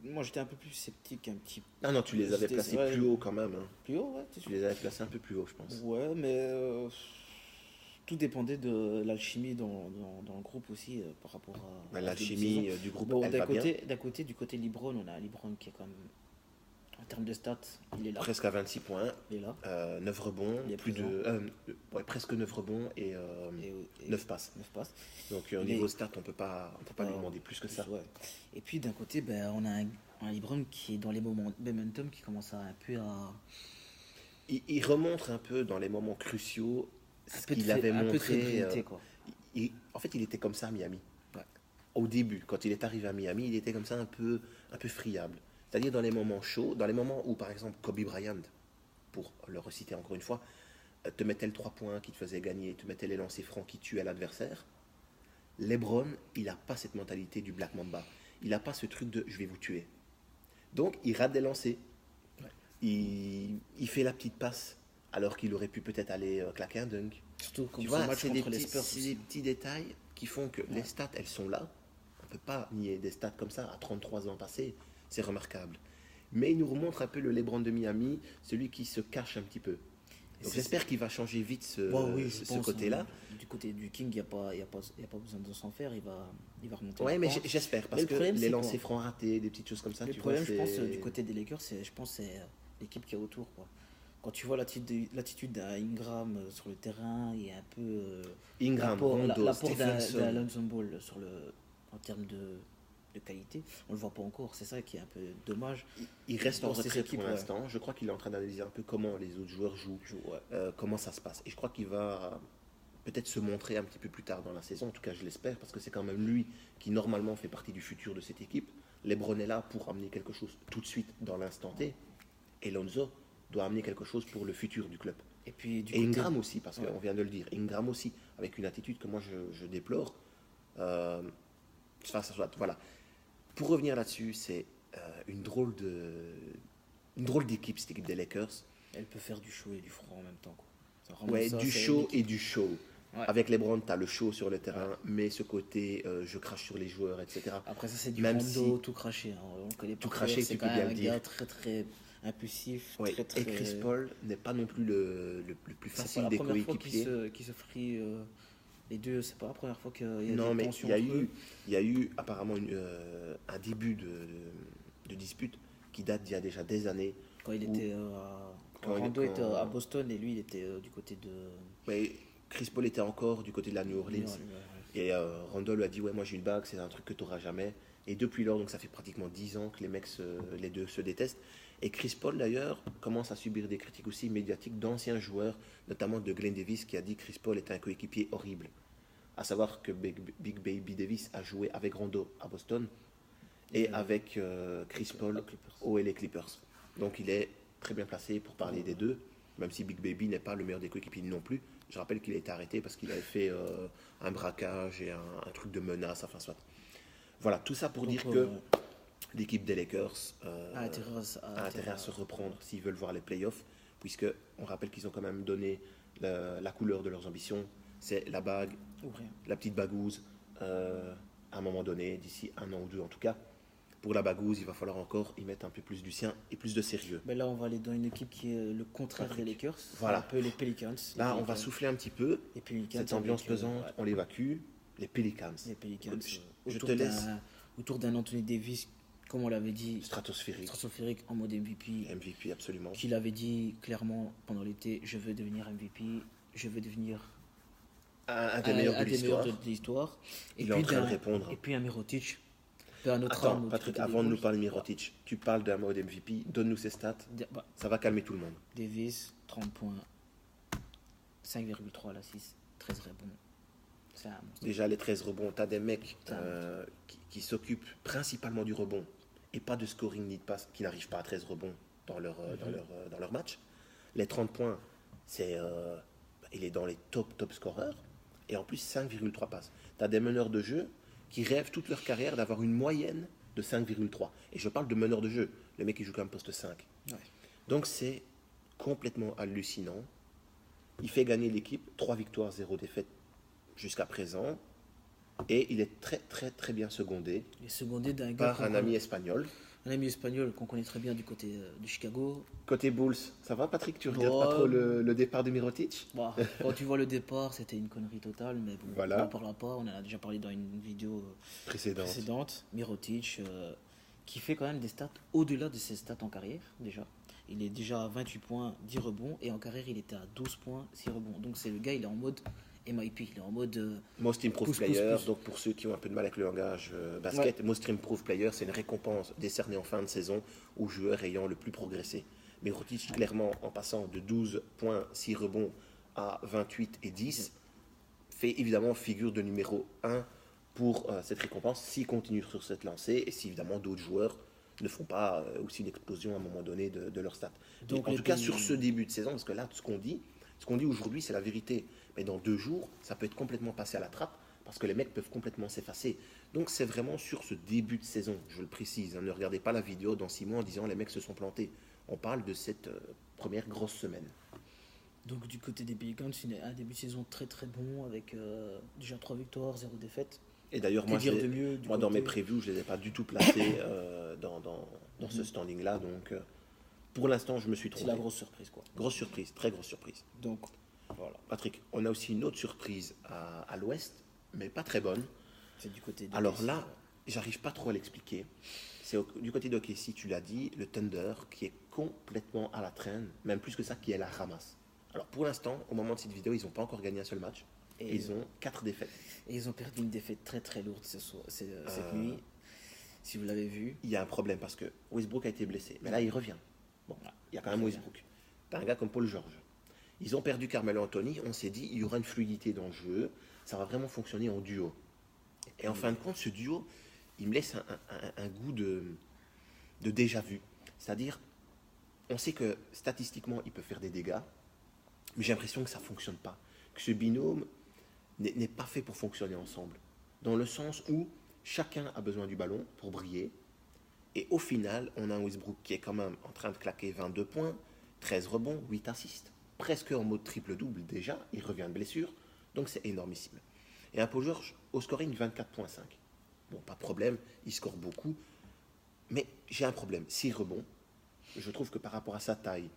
A: Moi, j'étais un peu plus sceptique, un petit peu.
B: Ah non, tu les avais placés plus haut quand même. Hein.
A: Plus haut, ouais.
B: Tu les avais placés un peu plus haut, je pense.
A: Ouais, mais tout dépendait de l'alchimie dans le groupe aussi par rapport à
B: l'alchimie du groupe,
A: bon,
B: elle va bien.
A: D'un côté, du côté LeBron, on a LeBron qui est quand même, en termes de stats, il est là.
B: Presque à 26 points,
A: il est là.
B: 9 rebonds, presque 9 rebonds et 9 passes.
A: 9 passes.
B: Donc au niveau stats, on peut pas lui demander plus que ça.
A: Ouais. Et puis d'un côté, on a un LeBron qui est dans les moments momentum qui commence à un peu à...
B: Il remonte un peu dans les moments cruciaux ce qu'il avait
A: un
B: montré.
A: Peu de fébrilité, quoi.
B: En fait, il était comme ça à Miami.
A: Ouais.
B: Au début, quand il est arrivé à Miami, il était comme ça un peu friable. C'est-à-dire dans les moments chauds, dans les moments où, par exemple, Kobe Bryant, pour le reciter encore une fois, te mettait le 3 points qui te faisait gagner, te mettait les lancers francs qui tuaient l'adversaire. LeBron, il n'a pas cette mentalité du Black Mamba. Il n'a pas ce truc de « je vais vous tuer ». Donc, il rate des lancers. Ouais. Il fait la petite passe alors qu'il aurait pu peut-être aller claquer un dunk.
A: Surtout comme
B: tu vois,
A: match
B: c'est
A: contre les Spurs.
B: C'est des petits détails qui font que les stats, elles sont là. On ne peut pas nier des stats comme ça à 33 ans passés. C'est remarquable. Mais il nous remontre un peu le LeBron de Miami, celui qui se cache un petit peu. Donc j'espère qu'il va changer vite ce côté-là.
A: Du côté du King, il n'y a pas besoin de s'en faire, il va remonter.
B: Ouais, mais j'espère, parce que les lancers francs ratés, des petites choses comme ça,
A: le problème, je pense, du côté des Lakers, c'est l'équipe qui est autour, quoi. Quand tu vois l'attitude d'Ingram sur le terrain, il y a un peu l'apport d'Alonzo Ball en termes de qualité, on le voit pas encore, c'est ça qui est un peu dommage.
B: Il reste en retrait pour l'instant. Je crois qu'il est en train d'analyser un peu comment les autres joueurs jouent, comment ça se passe. Et je crois qu'il va peut-être se montrer un petit peu plus tard dans la saison, en tout cas je l'espère, parce que c'est quand même lui qui normalement fait partie du futur de cette équipe. LeBron est là pour amener quelque chose tout de suite dans l'instant T, et Lonzo doit amener quelque chose pour le futur du club.
A: Et puis
B: Ingram aussi, parce qu'on vient de le dire, Ingram aussi, avec une attitude que moi je déplore. Voilà. Pour revenir là-dessus, c'est une drôle d'équipe, cette équipe des Lakers.
A: Elle peut faire du chaud et du froid en même temps, quoi.
B: Ouais, du chaud et du show. Ouais. Avec LeBron, tu as le show sur le terrain, mais ce côté je crache sur les joueurs, etc.
A: Après ça, c'est du Rondo tout craché. Hein.
B: Tout craché, tu peux bien le dire.
A: Très impulsif.
B: Ouais. Et Chris Paul n'est pas non plus le plus facile des coéquipiers.
A: Qui se frie les deux, c'est pas la première fois qu'il y a
B: non,
A: des
B: mais
A: tensions.
B: Il y a eu apparemment un début de dispute qui date d'il y a déjà des années.
A: Quand Rondo était à Boston et lui, il était du côté de...
B: Ouais, Chris Paul était encore du côté de la New Orleans. Et Rondo lui a dit, ouais, moi j'ai une bague, c'est un truc que tu n'auras jamais. Et depuis lors, donc ça fait pratiquement 10 ans que les deux se détestent. Et Chris Paul, d'ailleurs, commence à subir des critiques aussi médiatiques d'anciens joueurs, notamment de Glenn Davis, qui a dit que Chris Paul est un coéquipier horrible. À savoir que Big Baby Davis a joué avec Rondo à Boston et avec Chris Paul aux LA Clippers. Donc il est très bien placé pour parler des deux, même si Big Baby n'est pas le meilleur des coéquipiers non plus. Je rappelle qu'il a été arrêté parce qu'il avait fait un braquage et un truc de menace, enfin soit. Voilà, tout ça pour dire que l'équipe des Lakers a intérêt à se reprendre s'ils veulent voir les playoffs, puisque on rappelle qu'ils ont quand même donné la couleur de leurs ambitions, c'est la bague, la petite bagouze, à un moment donné, d'ici 1 an ou 2 en tout cas. Pour la bagouze, il va falloir encore y mettre un peu plus du sien et plus de sérieux.
A: Mais là, on va aller dans une équipe qui est le contraire des Lakers.
B: Voilà.
A: Un peu les Pelicans.
B: Là, on va souffler un petit peu.
A: Les Pelicans,
B: cette ambiance pesante, on l'évacue. Les Pelicans.
A: Les Pelicans.
B: Je te laisse.
A: Autour d'un Anthony Davis, comme on l'avait dit.
B: Stratosphérique
A: en mode MVP.
B: MVP, absolument.
A: Qui l'avait dit clairement pendant l'été, je veux devenir MVP. Je veux devenir
B: un des meilleurs de
A: l'histoire.
B: Il est en train de répondre.
A: Et puis un Mirotic.
B: Attends, Patrick, avant de nous parler de Mirotic, tu parles d'un mode MVP, donne-nous ses stats, ça va calmer tout le monde.
A: Davis, 30 points, 5,3 à la 6, 13 rebonds.
B: Déjà, les 13 rebonds, tu as des mecs qui s'occupent principalement du rebond et pas de scoring ni de passe, qui n'arrivent pas à 13 rebonds dans leur match. Les 30 points, il est dans les top scoreurs et en plus 5,3 passes. Tu as des meneurs de jeu qui rêvent toute leur carrière d'avoir une moyenne de 5,3. Et je parle de meneur de jeu, le mec qui joue comme poste 5. Ouais. Donc c'est complètement hallucinant. Il fait gagner l'équipe, 3 victoires, 0 défaite jusqu'à présent. Et il est très très très bien secondé, par un ami espagnol.
A: Un ami espagnol qu'on connaît très bien du côté de Chicago.
B: Côté Bulls, ça va Patrick? Tu regardes pas trop le départ de Mirotic?
A: Quand tu vois le départ, c'était une connerie totale, mais bon, on n'en parlera pas. On en a déjà parlé dans une vidéo précédente. Mirotic, qui fait quand même des stats au-delà de ses stats en carrière, déjà. Il est déjà à 28 points, 10 rebonds, et en carrière, il était à 12 points, 6 rebonds. Donc c'est le gars, il est en mode MIP, il est en mode
B: Most Improved Player. Donc pour ceux qui ont un peu de mal avec le langage basket, Most Improved Player, c'est une récompense décernée en fin de saison aux joueurs ayant le plus progressé. Mais Mirotic, clairement, en passant de 12 points, 6 rebonds à 28 et 10, fait évidemment figure de numéro 1 pour cette récompense s'il continue sur cette lancée et si évidemment d'autres joueurs ne font pas aussi une explosion à un moment donné de leur stats. Donc en tout cas sur ce début de saison, parce que là, ce qu'on dit aujourd'hui, c'est la vérité. Mais dans 2 jours, ça peut être complètement passé à la trappe parce que les mecs peuvent complètement s'effacer. Donc c'est vraiment sur ce début de saison, je le précise. Ne regardez pas la vidéo dans 6 mois en disant les mecs se sont plantés. On parle de cette première grosse semaine.
A: Donc du côté des Pelicans, c'est un début de saison très très bon avec déjà 3 victoires, 0 défaite.
B: Et d'ailleurs, moi dans mes previews, je ne les ai pas du tout placés dans ce standing-là. Donc pour l'instant, je me suis trompé.
A: C'est la grosse surprise, quoi.
B: Grosse surprise, très grosse surprise.
A: Donc voilà.
B: Patrick, on a aussi une autre surprise à l'ouest, mais pas très bonne.
A: C'est du côté de
B: Alors là, j'arrive pas trop à l'expliquer. C'est du côté d'OKC, tu l'as dit, le Thunder qui est complètement à la traîne, même plus que ça, qui est à la ramasse. Alors pour l'instant, au moment de cette vidéo, ils n'ont pas encore gagné un seul match. Et ils ont 4 défaites.
A: Et ils ont perdu une défaite très très lourde cette nuit, si vous l'avez vu.
B: Il y a un problème parce que Westbrook a été blessé. Mais là, il revient. Bon, il y a quand même Westbrook. T'as un gars comme Paul George. Ils ont perdu Carmelo Anthony. On s'est dit, il y aura une fluidité dans le jeu. Ça va vraiment fonctionner en duo. Et en fin de compte, ce duo, il me laisse un goût de déjà-vu. C'est-à-dire, on sait que statistiquement, il peut faire des dégâts. Mais j'ai l'impression que ça ne fonctionne pas. Que ce binôme n'est pas fait pour fonctionner ensemble. Dans le sens où chacun a besoin du ballon pour briller. Et au final, on a un Westbrook qui est quand même en train de claquer 22 points, 13 rebonds, 8 assists. Presque en mode triple-double déjà. Il revient de blessure. Donc c'est énormissime. Et un Paul George au scoring 24,5. Bon, pas de problème. Il score beaucoup. Mais j'ai un problème. 6 rebonds. Je trouve que par rapport à sa taille,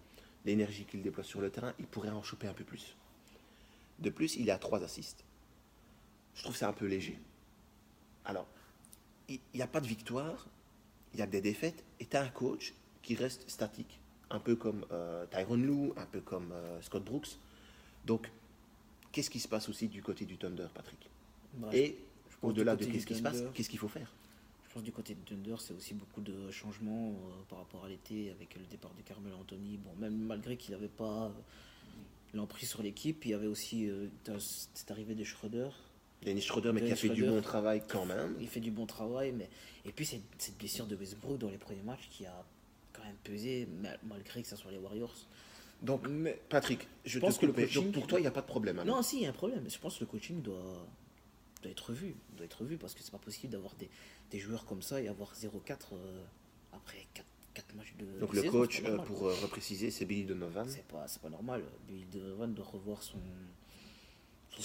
B: l'énergie qu'il déploie sur le terrain, il pourrait en choper un peu plus. De plus, il est à 3 assists. Je trouve que c'est un peu léger. Alors, il n'y a pas de victoire, il y a des défaites, et tu as un coach qui reste statique. Un peu comme Tyronn Lue, un peu comme Scott Brooks. Donc, qu'est-ce qui se passe aussi du côté du Thunder, Patrick? Et au-delà de qu'est-ce qui se passe, qu'est-ce qu'il faut faire?
A: Je pense du côté de Thunder, c'est aussi beaucoup de changements par rapport à l'été avec le départ de Carmelo Anthony. Bon, même malgré qu'il n'avait pas l'emprise sur l'équipe, il y avait aussi cette arrivée de Schroeder.
B: Dennis Schroeder, mais qui a fait du bon travail quand même.
A: Il fait du bon travail, mais et puis cette blessure de Westbrook dans les premiers matchs qui a quand même pesé, malgré que ça soit les Warriors.
B: Donc, Patrick, je pense que le coaching, donc pour toi, il n'y a pas de problème. Hein.
A: Non, si, il y a un problème. Je pense que le coaching doit être revu. Doit être revu parce que c'est pas possible d'avoir des joueurs comme ça et avoir 0-4 après 4 matchs de.
B: Donc, le coach, pour repréciser, c'est Billy Donovan.
A: C'est pas normal. Billy Donovan doit revoir son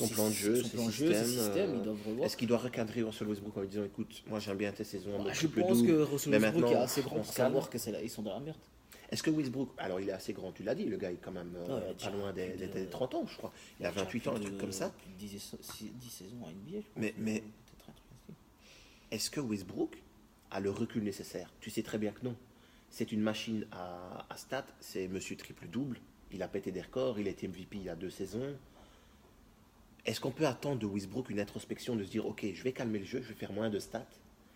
B: plan de jeu,
A: son système, il doit revoir.
B: Est-ce qu'il doit recadrer Russell Westbrook en lui disant écoute, moi j'aime bien tes saisons.
A: Je pense que Russell Westbrook est assez grand pour savoir qu'ils sont dans la merde.
B: Est-ce que Westbrook, alors il est assez grand, tu l'as dit, le gars est quand même pas loin des 30 ans, je crois. Il a 28 ans, un truc comme ça.
A: 10 saisons à NBA, je crois.
B: Mais est-ce que Westbrook a le recul nécessaire? Tu sais très bien que non. C'est une machine à stats, c'est monsieur triple-double. Il a pété des records, il a été MVP il y a 2 saisons. Est-ce qu'on peut attendre de Westbrook une introspection, de se dire ok, je vais calmer le jeu, je vais faire moins de stats,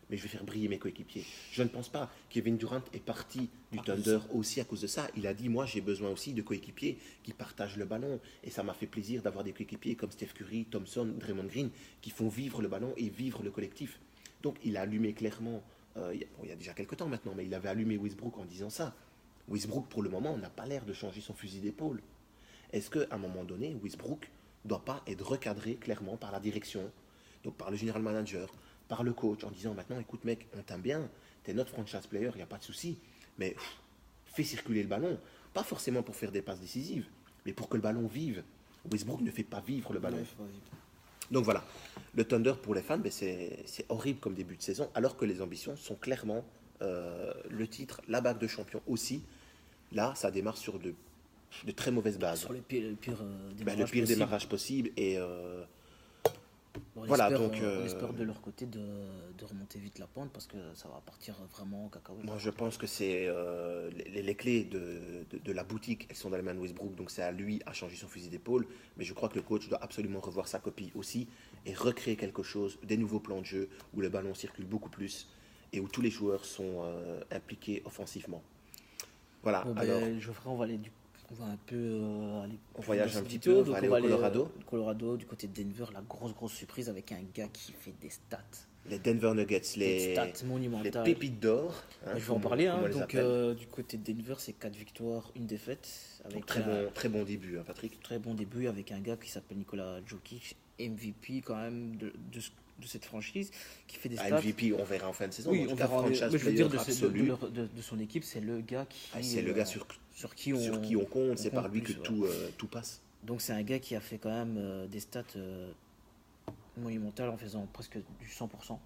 B: mais je vais faire briller mes coéquipiers? Je ne pense pas. Kevin Durant est parti du Thunder aussi à cause de ça. Il a dit moi j'ai besoin aussi de coéquipiers qui partagent le ballon, et ça m'a fait plaisir d'avoir des coéquipiers comme Steph Curry, Thompson, Draymond Green qui font vivre le ballon et vivre le collectif. Donc il a allumé clairement, il y a déjà quelques temps maintenant, mais il avait allumé Westbrook en disant ça. Westbrook pour le moment n'a pas l'air de changer son fusil d'épaule. Est-ce qu'à un moment donné Westbrook doit pas être recadré clairement par la direction, donc par le general manager, par le coach, en disant maintenant, écoute mec, on t'aime bien, t'es notre franchise player, il n'y a pas de souci, mais fais circuler le ballon, pas forcément pour faire des passes décisives, mais pour que le ballon vive. Westbrook ne fait pas vivre le ballon. Ouais, donc voilà, le Thunder pour les fans, c'est horrible comme début de saison, alors que les ambitions sont clairement le titre, la bague de champion aussi. Là, ça démarre sur de très mauvaises bases.
A: Sur le pire
B: démarrage possible. Et
A: bon,
B: voilà,
A: on espère de leur côté de remonter vite la pente parce que ça va partir vraiment en cacahuète.
B: Moi, je pense que c'est les clés de la boutique, elles sont dans les mains de Westbrook, donc c'est à lui à changer son fusil d'épaule. Mais je crois que le coach doit absolument revoir sa copie aussi et recréer quelque chose, des nouveaux plans de jeu où le ballon circule beaucoup plus et où tous les joueurs sont impliqués offensivement. Voilà.
A: Bon,
B: alors,
A: Geoffrey, on va un peu aller.
B: On voyage un petit peu, on va aller au Colorado.
A: Colorado, du côté de Denver, la grosse surprise avec un gars qui fait des stats.
B: Les Denver Nuggets, les
A: stats monumentales.
B: Les pépites d'or.
A: Hein, je vais en parler. Donc, du côté de Denver, c'est 4 victoires, 1 défaite. Avec
B: très bon début, hein, Patrick.
A: Très bon début avec un gars qui s'appelle Nikola Jokic, MVP quand même de cette franchise, qui fait des stats.
B: MVP, on verra en fin de saison.
A: Oui, on verra. Mais je veux dire, de son équipe, c'est le gars qui.
B: C'est le gars sur qui on compte, c'est par lui que tout passe.
A: Donc c'est un gars qui a fait quand même des stats monumentales en faisant presque du 100%.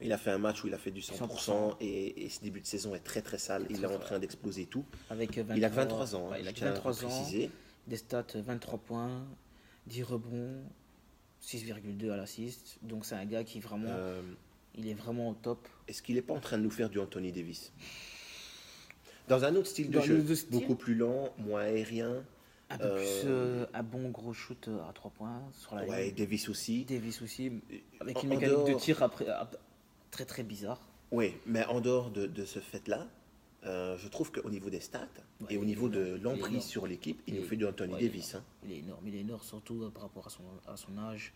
B: Il a fait un match où il a fait du 100%, et ce début de saison est très très sale. Il est en train d'exploser tout.
A: Il
B: a 23 ans.
A: Il a 23 ans. Des stats 23 points, 10 rebonds, 6,2 à l'assist. Donc c'est un gars qui vraiment, il est vraiment au top.
B: Est-ce qu'il n'est pas en train de nous faire du Anthony Davis? Dans un autre style de jeu, beaucoup plus lent, moins aérien.
A: Un peu plus un bon gros shoot à 3 points sur la ligne.
B: Davis aussi.
A: Avec une mécanique de tir très très bizarre.
B: Oui, mais en dehors de ce fait-là, je trouve qu'au niveau des stats et au niveau de l'emprise sur l'équipe, il nous fait du Anthony Davis.
A: Il est énorme, surtout par rapport à son âge.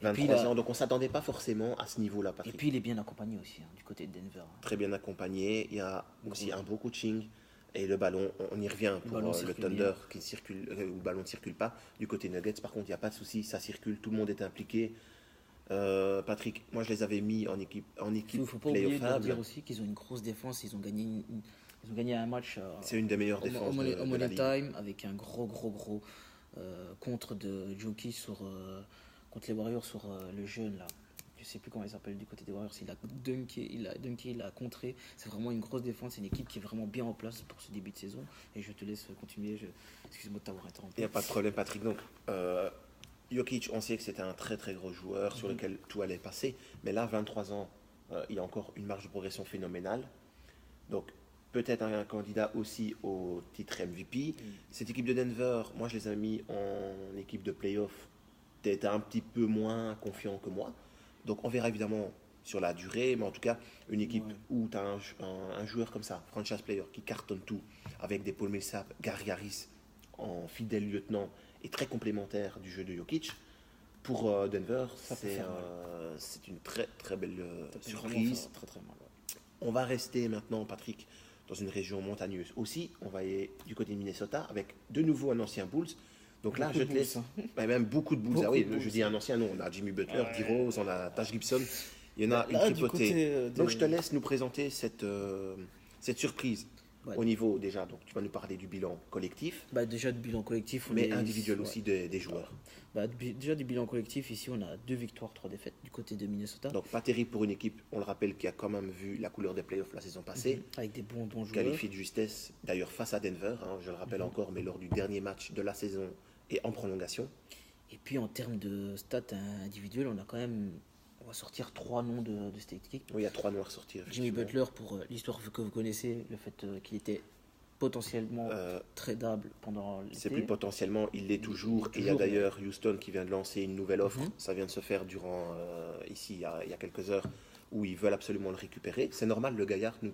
B: 23 ans, donc on ne s'attendait pas forcément à ce niveau-là, Patrick.
A: Et puis il est bien accompagné aussi, du côté de Denver.
B: Très bien accompagné, il y a aussi un bon coaching. Et le ballon, on y revient pour le Thunder qui circule, où le ballon ne circule pas. Du côté Nuggets, par contre, il n'y a pas de souci, ça circule, tout le monde est impliqué. Patrick, moi je les avais mis en équipe
A: il ne faut pas oublier de dire aussi qu'ils ont une grosse défense, ils ont gagné un match.
B: C'est une des meilleures défenses de la Ligue.
A: Time avec un gros contre de Jokic contre les Warriors sur le jeune là. Je sais plus comment il s'appelle du côté des Warriors, il a dunké, il a contré. C'est vraiment une grosse défense, c'est une équipe qui est vraiment bien en place pour ce début de saison. Et je te laisse continuer, excuse-moi de t'avoir interrompu.
B: Il n'y a pas de problème, Patrick. Donc, Jokic, on sait que c'était un très très gros joueur sur lequel tout allait passer. Mais là, 23 ans, il y a encore une marge de progression phénoménale. Donc, peut-être un candidat aussi au titre MVP. Cette équipe de Denver, moi je les ai mis en équipe de playoff. Tu étais un petit peu moins confiant que moi. Donc on verra évidemment sur la durée, mais en tout cas, une équipe où tu as un joueur comme ça, franchise player, qui cartonne tout, avec des Paul Millsap, Gary Harris en fidèle lieutenant et très complémentaire du jeu de Jokic, pour Denver, c'est une très très belle surprise.
A: Très très mal. Ouais.
B: On va rester maintenant, Patrick, dans une région montagneuse aussi. On va aller du côté de Minnesota avec de nouveau un ancien Bulls. Donc là,
A: Beaucoup
B: je
A: de
B: te laisse. Même beaucoup de Bulls.
A: Beaucoup
B: Ah oui,
A: de Bulls.
B: je dis un ancien nom. On a Jimmy Butler, D-Rose, on a Taj Gibson. Il y en a une
A: Là, du
B: tripotée.
A: côté,
B: Donc je te laisse nous présenter cette surprise.
A: Ouais.
B: Au niveau déjà, donc tu vas nous parler du bilan collectif,
A: Déjà du bilan collectif,
B: mais individuel aussi des joueurs.
A: Déjà du bilan collectif, ici on a 2 victoires, 3 défaites du côté de Minnesota.
B: Donc pas terrible pour une équipe, on le rappelle, qui a quand même vu la couleur des playoffs la saison passée.
A: Avec des bons joueurs.
B: Qualifié de justesse, d'ailleurs face à Denver, je le rappelle encore, mais lors du dernier match de la saison et en prolongation.
A: Et puis en termes de stats individuelles, on a quand même, on va sortir 3 noms de cette équipe.
B: Oui, il y a 3 noms à ressortir.
A: Jimmy Butler, pour l'histoire que vous connaissez, le fait qu'il était potentiellement tradable pendant l'été.
B: C'est plus potentiellement, il l'est toujours. Et il y a d'ailleurs Houston qui vient de lancer une nouvelle offre. Ça vient de se faire durant, ici, il y a quelques heures, où ils veulent absolument le récupérer. C'est normal, le gaillard nous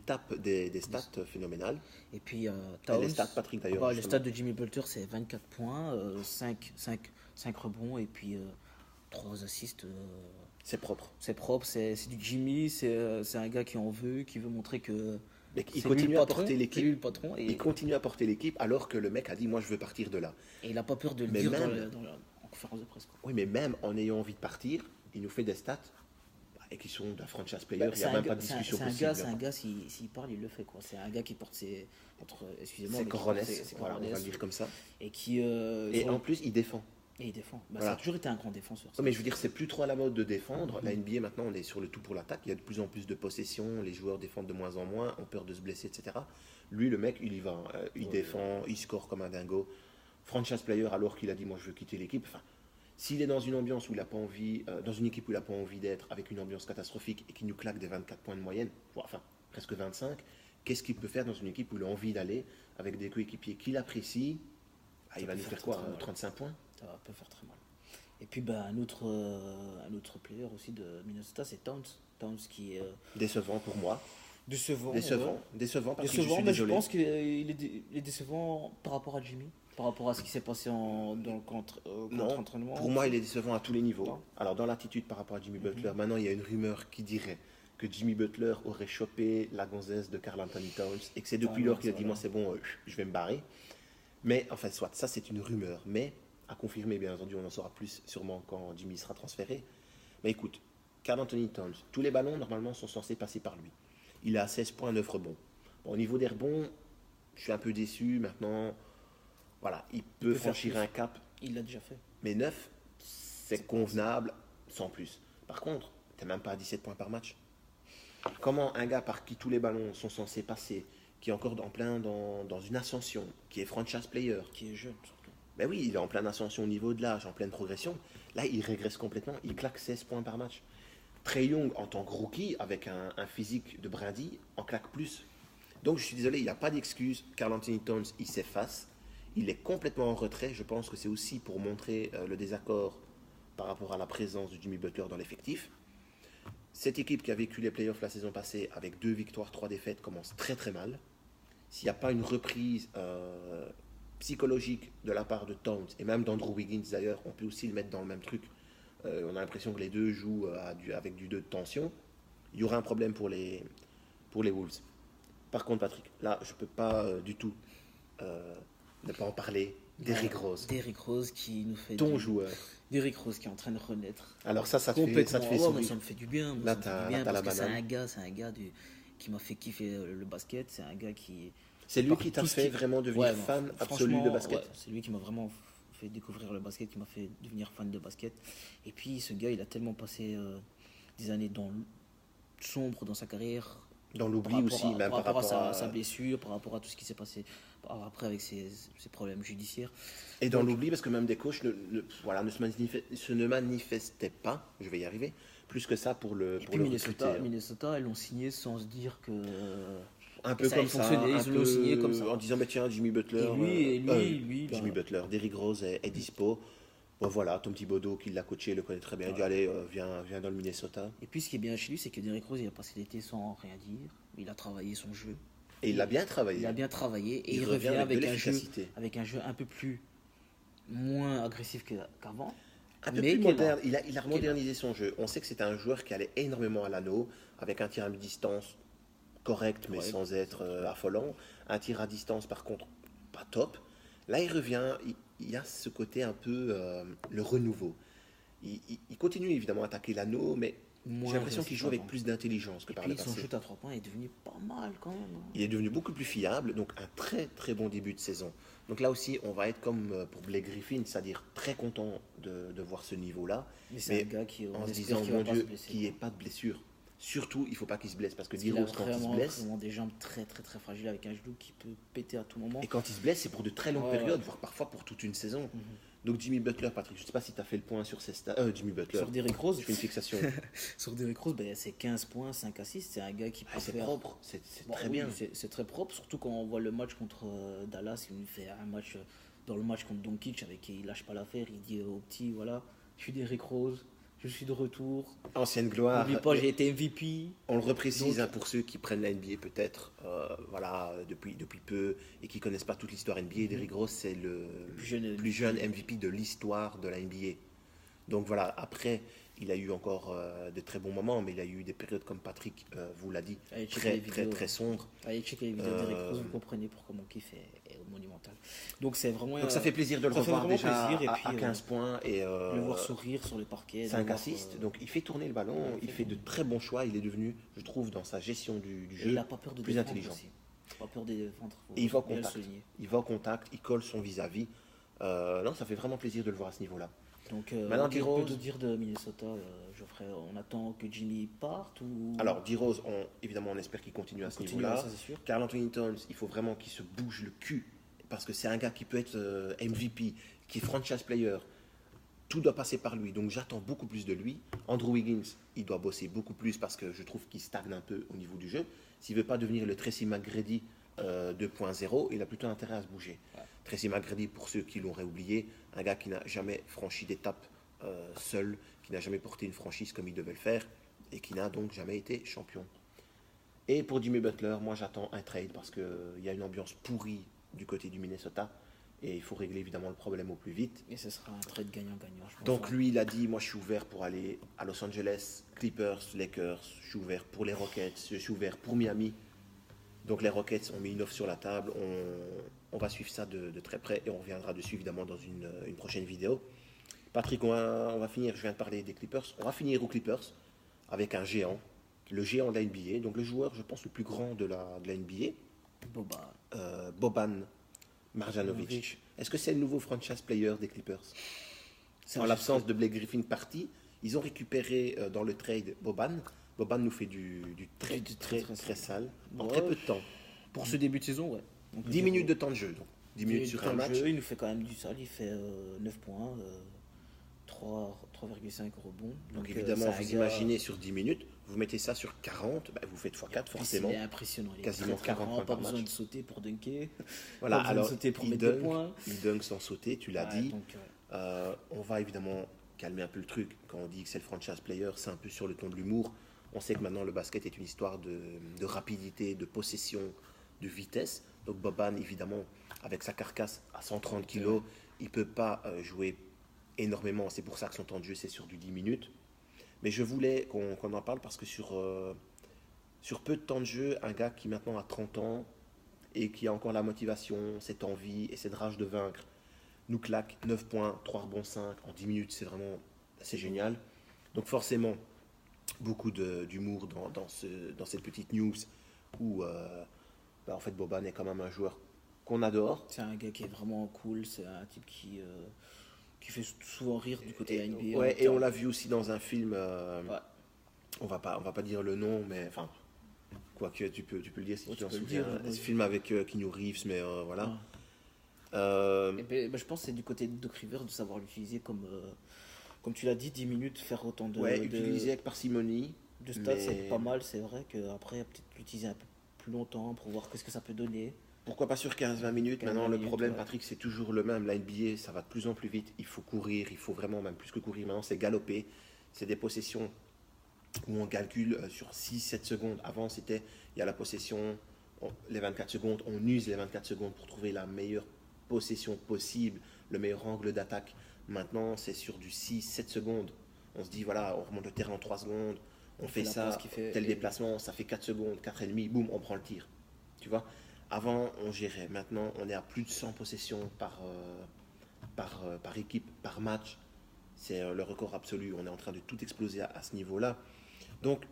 B: tape des stats phénoménales.
A: Et puis,
B: Towns, les stats, Patrick, d'ailleurs.
A: Les stats de Jimmy Butler, c'est 24 points, 5 rebonds et puis 3 assists.
B: C'est propre.
A: C'est propre, c'est du Jimmy, c'est un gars qui en veut, qui veut montrer que
B: il continue à porter
A: lui
B: l'équipe.
A: le patron. Et
B: il continue à porter l'équipe alors que le mec a dit moi je veux partir de là.
A: Et il n'a pas peur de le dire en conférence de presse. Quoi.
B: Oui, mais même en ayant envie de partir, il nous fait des stats et qui sont d'un franchise player. Il n'y a même pas de discussion possible.
A: C'est un gars, s'il parle, il le fait. Quoi. C'est un gars qui porte ses
B: corones, voilà, on va le dire comme ça.
A: Et qui.
B: Et en plus, il défend.
A: Et il défend.
B: Voilà.
A: Ça a toujours été un grand défenseur.
B: Mais je veux dire, c'est plus trop à la mode de défendre. La NBA, maintenant, on est sur le tout pour l'attaque. Il y a de plus en plus de possessions. Les joueurs défendent de moins en moins, ont peur de se blesser, etc. Lui, le mec, il y va. Il défend, il score comme un dingo. Franchise player, alors qu'il a dit, moi, je veux quitter l'équipe. Enfin, s'il est dans une ambiance où il n'a pas envie, dans une équipe où il n'a pas envie d'être, avec une ambiance catastrophique et qui nous claque des 24 points de moyenne, enfin, presque 25, qu'est-ce qu'il peut faire dans une équipe où il a envie d'aller, avec des coéquipiers qu'il apprécie? Il va nous faire quoi, 35 points?
A: Ça peut faire très mal. Et puis un autre player aussi de Minnesota, c'est Towns. Towns qui est
B: décevant pour moi.
A: Décevant
B: parce que je suis désolé.
A: Je pense qu'il est décevant par rapport à Jimmy, par rapport à ce qui s'est passé dans le contre-entraînement.
B: Pour moi, il est décevant à tous les niveaux. Non. Alors dans l'attitude par rapport à Jimmy Butler, maintenant il y a une rumeur qui dirait que Jimmy Butler aurait chopé la gonzesse de Karl Anthony Towns et que c'est depuis lors qu'il a dit moi c'est bon, je vais me barrer. Mais enfin soit, ça c'est une rumeur, mais à confirmer, bien entendu, on en saura plus sûrement quand Jimmy sera transféré. Mais écoute, Karl Anthony Towns, tous les ballons normalement sont censés passer par lui. Il a 16 points, 9 rebonds. Bon, au niveau des rebonds, je suis un peu déçu maintenant. Voilà, il peut franchir un cap.
A: Il l'a déjà fait.
B: Mais 9, c'est convenable, sans plus. Par contre, tu n'es même pas à 17 points par match. Comment un gars par qui tous les ballons sont censés passer, qui est encore en plein dans une ascension, qui est franchise player,
A: qui est jeune surtout.
B: Ben oui, il est en pleine ascension au niveau de l'âge, en pleine progression. Là, il régresse complètement, il claque 16 points par match. Trae Young, en tant que rookie, avec un physique de brindille, en claque plus. Donc je suis désolé, il n'y a pas d'excuse. Karl Anthony Towns, il s'efface. Il est complètement en retrait. Je pense que c'est aussi pour montrer le désaccord par rapport à la présence de Jimmy Butler dans l'effectif. Cette équipe qui a vécu les playoffs la saison passée avec 2 victoires, 3 défaites commence très très mal. S'il n'y a pas une reprise psychologique de la part de Towns et même d'Andrew Wiggins d'ailleurs, on peut aussi le mettre dans le même truc. On a l'impression que les deux jouent avec du 2 de tension. Il y aura un problème pour les Wolves. Par contre, Patrick, là, je ne peux pas du tout ne pas en parler. Derrick Rose.
A: Derrick Rose qui nous fait
B: ton joueur.
A: Derrick Rose qui est en train de renaître.
B: Alors ça te fait sourire.
A: Ça me fait du bien.
B: Là, t'as la banane.
A: C'est un gars qui m'a fait kiffer le basket. C'est un gars qui...
B: C'est lui qui t'a fait vraiment devenir fan absolu de basket.
A: C'est lui qui m'a vraiment fait découvrir le basket, qui m'a fait devenir fan de basket. Et puis ce gars, il a tellement passé des années sombres dans sa carrière.
B: Dans l'oubli aussi, même
A: par rapport à sa blessure, par rapport à tout ce qui s'est passé après avec ses problèmes judiciaires.
B: Et dans l'oubli, parce que même des coachs ne manifestaient pas, je vais y arriver, plus que ça pour le
A: Minnesota, ils l'ont signé sans se dire que...
B: Un peu comme ça,
A: ils l'ont signé comme ça.
B: En disant, tiens, Jimmy Butler,
A: Jimmy Butler,
B: Derrick Rose est dispo. Bon, voilà, Tom Thibodeau qui l'a coaché, le connaît très bien. Il dit allez, viens dans le Minnesota.
A: Et puis ce qui est bien chez lui, c'est que Derrick Rose, il a passé l'été sans rien dire. Il a travaillé son jeu.
B: Et il a bien travaillé.
A: Il a bien travaillé et
B: Il
A: il
B: revient
A: revient
B: avec de
A: avec avec un jeu un peu plus moins agressif qu'avant.
B: Un peu
A: mais
B: plus
A: qui est
B: moderne.
A: là.
B: Il a
A: Qui est là.
B: modernisé son jeu. On sait que c'était un joueur qui allait énormément à l'anneau, avec un tir à mi-distance correct, mais
A: Ouais.
B: sans être affolant. Un tir à distance, par contre, pas top. Là, il revient. Il y a ce côté un peu le renouveau. Il continue évidemment à attaquer l'anneau, mais
A: Moins
B: j'ai l'impression qu'il
A: agressif
B: joue avec
A: qu'avant.
B: plus d'intelligence que
A: Et
B: par
A: puis
B: le
A: son
B: passé.
A: shoot à 3 points est devenu pas mal quand même.
B: Il est devenu beaucoup plus fiable, donc un très très bon début de saison. Donc là aussi, on va être comme pour Blake Griffin, c'est-à-dire très content de voir ce niveau-là.
A: Mais c'est un gars qui
B: en
A: on
B: se
A: espère
B: disant,
A: qu'il
B: mon
A: va pas
B: Dieu,
A: se blesser.
B: qu'il n'y ait pas de blessure. Surtout, il ne faut pas qu'il se blesse, parce que
A: Il a
B: D-Rose, quand il se
A: vraiment,
B: blesse,
A: vraiment des jambes très très très fragiles avec un genou qui peut péter à tout moment.
B: et quand il se blesse, c'est pour de très longues
A: Ouais,
B: périodes,
A: ouais.
B: voire parfois pour toute une saison. Donc Jimmy Butler, Patrick, je ne sais pas si tu as fait le point sur ces stats. Jimmy Butler,
A: Sur Derrick Rose,
B: je fais une fixation.
A: sur Derrick Rose, ben, c'est 15 points, 5 assists. C'est un gars qui peut
B: Ah, c'est
A: faire.
B: propre, c'est
A: Bon,
B: très
A: oui,
B: bien.
A: c'est très propre, surtout quand on voit le match contre Dallas. Il nous fait un match dans le match contre Doncic avec qui il lâche pas l'affaire. Il dit au petit voilà, je suis Derrick Rose, je suis de retour.
B: Ancienne gloire.
A: N'oublie pas, j'ai été MVP.
B: On le reprécise
A: Donc-
B: pour ceux qui prennent la NBA peut-être voilà, depuis peu et qui connaissent pas toute l'histoire NBA. Derrick Rose, c'est le
A: plus jeune
B: MVP de l'histoire de la NBA. Donc voilà, après, il a eu encore de très bons moments, mais il a eu des périodes comme Patrick vous l'a dit,
A: Allez, checker
B: très
A: les
B: très
A: vidéos.
B: très sombres.
A: Allez checker les vidéos de Derrick Rose, vous comprenez pourquoi mon kiff est monumental. Donc c'est vraiment.
B: Donc ça fait plaisir de le
A: ça fait
B: revoir
A: vraiment
B: déjà
A: plaisir, et
B: à
A: puis,
B: 15 points et
A: le voir sourire sur le parquet. de
B: 5
A: voir,
B: assists. Donc il fait tourner le ballon, il fait de très bons choix. Il est devenu, je trouve, dans sa gestion du
A: et
B: jeu,
A: il n'a pas peur de
B: plus
A: défendre
B: intelligent.
A: aussi. Pas peur de défendre. Faut
B: Et il va au
A: bien le
B: contact.
A: souligner.
B: Il va au contact, il colle son vis-à-vis. Non, ça fait vraiment plaisir de le voir à ce niveau-là.
A: Donc,
B: Maintenant,
A: on peut
B: D-Rose.
A: dire de Minnesota, Geoffrey, on attend que Jimmy parte ou.
B: Alors, D-Rose, évidemment, on espère qu'il continue à ce
A: continue,
B: niveau-là.
A: ça, c'est sûr.
B: Karl Anthony Towns, il faut vraiment qu'il se bouge le cul. Parce que c'est un gars qui peut être MVP, qui est franchise player. Tout doit passer par lui. Donc, j'attends beaucoup plus de lui. Andrew Wiggins, il doit bosser beaucoup plus parce que je trouve qu'il stagne un peu au niveau du jeu. S'il ne veut pas devenir le Tracy McGrady 2.0, il a plutôt intérêt à se bouger.
A: Ouais.
B: Tracy McGrady, pour ceux qui l'auraient oublié, un gars qui n'a jamais franchi d'étape seul, qui n'a jamais porté une franchise comme il devait le faire et qui n'a donc jamais été champion. Et pour Jimmy Butler, moi j'attends un trade parce qu'il y a une ambiance pourrie du côté du Minnesota et il faut régler évidemment le problème au plus vite.
A: Et ce sera un trade gagnant-gagnant, je pense.
B: Donc lui, il a dit, moi je suis ouvert pour aller à Los Angeles, Clippers, Lakers, je suis ouvert pour les Rockets, je suis ouvert pour Miami. Donc les Rockets ont mis une offre sur la table, on va suivre ça de très près et on reviendra dessus évidemment dans une prochaine vidéo. Patrick, on va finir, je viens de parler des Clippers, on va finir aux Clippers avec un géant, le géant de la NBA, donc le joueur je pense le plus grand de la NBA,
A: Boba.
B: Boban Marjanovic. Est-ce que c'est le nouveau franchise player des Clippers? En l'absence de Blake Griffin parti, ils ont récupéré dans le trade Boban. Boban nous fait du très
A: Du
B: très
A: très,
B: très
A: très
B: sale en
A: Ouais.
B: très peu de temps.
A: Pour ce début de saison, ouais. On peut
B: 10
A: dire,
B: minutes de temps de jeu, donc 10 minutes
A: de
B: sur
A: temps
B: un
A: de
B: match.
A: jeu, il nous fait quand même du sale. Il fait 9 points, 3,5 rebonds.
B: Donc
A: c'est
B: évidemment,
A: un
B: vous
A: gars-
B: imaginez sur 10 minutes, vous mettez ça sur 40, bah, vous faites x4
A: Puis
B: forcément.
A: Il est impressionnant. Il est
B: Quasiment
A: très, très
B: 40
A: grand,
B: points
A: pas
B: par
A: besoin
B: match.
A: de sauter pour dunker.
B: Voilà,
A: pas besoin de
B: alors
A: sauter pour
B: il
A: mettre des
B: dunk,
A: points.
B: il dunk sans sauter, tu l'as
A: Ouais,
B: dit.
A: donc,
B: On va évidemment calmer un peu le truc. Quand on dit que c'est le franchise player, c'est un peu sur le ton de l'humour. On sait que maintenant le basket est une histoire de rapidité, de possession, de vitesse. Donc Boban, évidemment, avec sa carcasse à 130 kg, il ne peut pas jouer énormément. C'est pour ça que son temps de jeu, c'est sur du 10 minutes. Mais je voulais qu'on en parle parce que sur peu de temps de jeu, un gars qui maintenant a 30 ans et qui a encore la motivation, cette envie et cette rage de vaincre, nous claque 9 points, 3 rebonds 5 en 10 minutes, c'est génial. Donc forcément, beaucoup d'humour dans cette petite news où en fait Boban est quand même un joueur qu'on adore.
A: c'est un gars qui est vraiment cool. C'est un type qui fait souvent rire du côté NBA.
B: Ouais, et on l'a vu aussi dans un film,
A: Ouais.
B: on va pas dire le nom, mais enfin, quoique tu peux le dire si
A: Ouais,
B: tu t'en
A: tu peux le
B: souviens.
A: dire, ouais.
B: Ce film avec Keanu Reeves, mais voilà.
A: Ouais. Et ben, je pense que c'est du côté de Doc Rivers de savoir l'utiliser comme tu l'as dit, 10 minutes, faire autant
B: Ouais, utilisé avec parcimonie.
A: de stats,
B: mais-
A: c'est pas mal. C'est vrai qu'après, peut-être l'utiliser un peu plus longtemps pour voir qu'est-ce que ça peut donner.
B: Pourquoi pas sur 15-20 minutes?
A: 15-20
B: Maintenant, le
A: minutes,
B: problème,
A: ouais.
B: Patrick, c'est toujours le même. La NBA, ça va de plus en plus vite. Il faut courir, il faut vraiment, même plus que courir. Maintenant, c'est galoper. C'est des possessions où on calcule sur 6-7 secondes. Avant, c'était, il y a la possession, les 24 secondes, on use les 24 secondes pour trouver la meilleure possession possible, le meilleur angle d'attaque. Maintenant, c'est sur du 6-7 secondes. On se dit, voilà, on remonte le terrain en 3 secondes, on fait
A: la
B: ça,
A: passe qui fait-
B: tel
A: et-
B: déplacement, ça fait 4 secondes, 4 et demi, boum, on prend le tir. Tu vois? Avant, on gérait. Maintenant, on est à plus de 100 possessions par équipe, par match. C'est le record absolu. On est en train de tout exploser à ce niveau-là. Donc,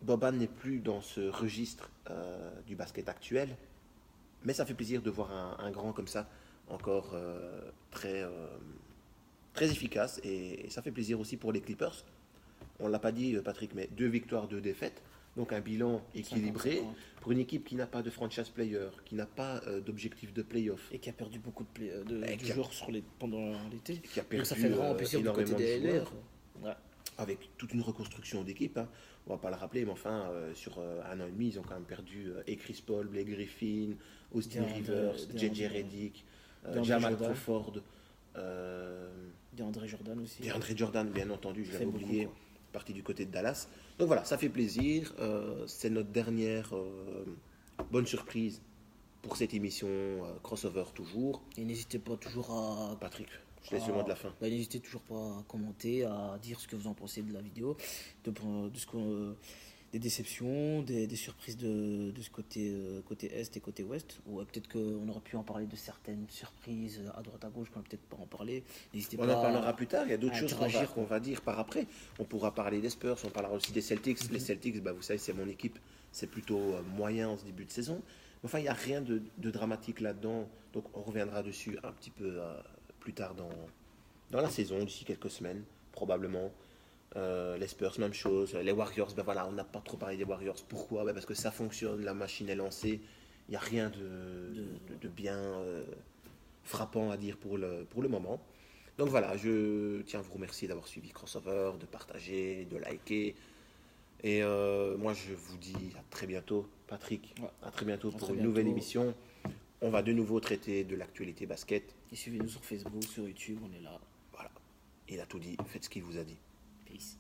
B: Boban n'est plus dans ce registre du basket actuel, mais ça fait plaisir de voir un grand comme ça, encore très efficace, et ça fait plaisir aussi pour les Clippers. On ne l'a pas dit, Patrick, mais 2 victoires, 2 défaites, donc un bilan équilibré
A: 50-50.
B: pour une équipe qui n'a pas de franchise player, qui n'a pas d'objectif de playoff,
A: Et qui a perdu beaucoup
B: Et
A: de
B: qui a-
A: joueurs pendant l'été.
B: qui a
A: Donc ça
B: perdu
A: fait vraiment plaisir du côté
B: énormément de
A: des LR.
B: joueurs,
A: Ouais.
B: avec toute une reconstruction d'équipe. Hein. On va pas le rappeler, mais enfin, sur un an et demi, ils ont quand même perdu et Chris Paul, Blake Griffin, Austin
A: DeAndre-
B: Rivers,
A: DeAndre-
B: JJ Redick,
A: DeAndre
B: Jamal
A: Jordan.
B: Crawford,
A: DeAndre Jordan aussi.
B: DeAndre Jordan, bien entendu, je
A: Ça
B: l'avais
A: fait beaucoup,
B: oublié,
A: quoi.
B: parti du côté de Dallas. Donc voilà, ça fait plaisir. C'est notre dernière bonne surprise pour cette émission crossover toujours.
A: Et n'hésitez pas toujours à.
B: Patrick, je te laisse le mot de la fin.
A: Bah, n'hésitez toujours pas à commenter, à dire ce que vous en pensez de la vidéo, de ce des déceptions, des surprises de ce côté Est et côté Ouest. Ou peut-être qu'on aurait pu en parler de certaines surprises à droite à gauche, qu'on va peut-être pas en parler. N'hésitez
B: On
A: pas
B: en parlera plus tard, il y a d'autres
A: à
B: choses
A: interagir,
B: qu'on va dire par après. On pourra parler des Spurs, on parlera aussi des Celtics. Les Celtics, bah, vous savez, c'est mon équipe, c'est plutôt moyen en ce début de saison. Enfin, il n'y a rien de dramatique là-dedans, donc on reviendra dessus un petit peu plus tard dans la saison, d'ici quelques semaines, probablement. Les Spurs, même chose. Les Warriors, ben voilà, on n'a pas trop parlé des Warriors. Pourquoi? Ben parce que ça fonctionne, la machine est lancée. Il n'y a rien de bien frappant à dire pour le moment. Donc voilà, je tiens à vous remercier d'avoir suivi Crossover, de partager, de liker. Et moi, je vous dis à très bientôt, Patrick.
A: Ouais.
B: À très bientôt
A: À
B: pour
A: très
B: une nouvelle
A: bientôt.
B: émission. On va de nouveau traiter de l'actualité basket.
A: Et suivez-nous sur Facebook, sur YouTube, on est là.
B: Voilà. Il a tout dit. Faites ce qu'il vous a dit.
A: Peace.